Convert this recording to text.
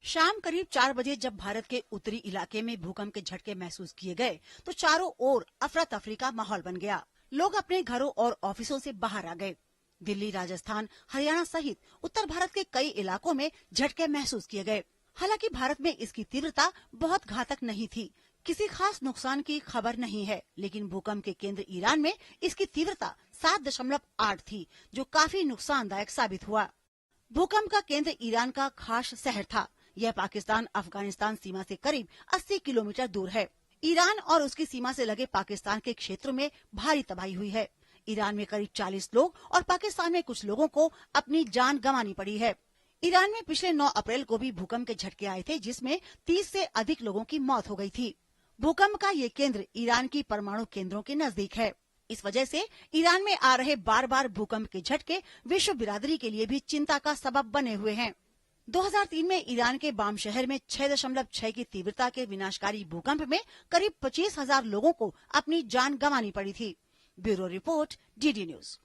शाम करीब 4 बजे जब भारत के उत्तरी इलाके में भूकंप के झटके महसूस किए गए तो चारों ओर अफरा तफरी का माहौल बन गया। लोग अपने घरों और ऑफिसों से बाहर आ गए। दिल्ली, राजस्थान, हरियाणा सहित उत्तर भारत के कई इलाकों में झटके महसूस किए गए। हालांकि भारत में इसकी तीव्रता बहुत घातक नहीं थी। किसी खास नुकसान की खबर नहीं है, लेकिन भूकंप के केंद्र ईरान में इसकी तीव्रता 7.8 थी, जो काफी नुकसानदायक साबित हुआ। भूकंप का केंद्र ईरान का खास शहर था। यह पाकिस्तान अफगानिस्तान सीमा से करीब 80 किलोमीटर दूर है। ईरान और उसकी सीमा से लगे पाकिस्तान के क्षेत्रों में भारी तबाही हुई है। ईरान में करीब 40 लोग और पाकिस्तान में कुछ लोगों को अपनी जान गंवानी पड़ी है। ईरान में पिछले 9 अप्रैल को भी भूकंप के झटके आए थे, जिसमें 30 से अधिक लोगों की मौत हो गई थी। भूकंप का ये केंद्र ईरान की परमाणु केंद्रों के नजदीक है। इस वजह से ईरान में आ रहे बार बार भूकंप के झटके विश्व बिरादरी के लिए भी चिंता का सबब बने हुए हैं। 2003 में ईरान के बाम शहर में 6.6 की तीव्रता के विनाशकारी भूकंप में करीब 25,000 लोगों को अपनी जान गंवानी पड़ी थी। Bureau report, DD news.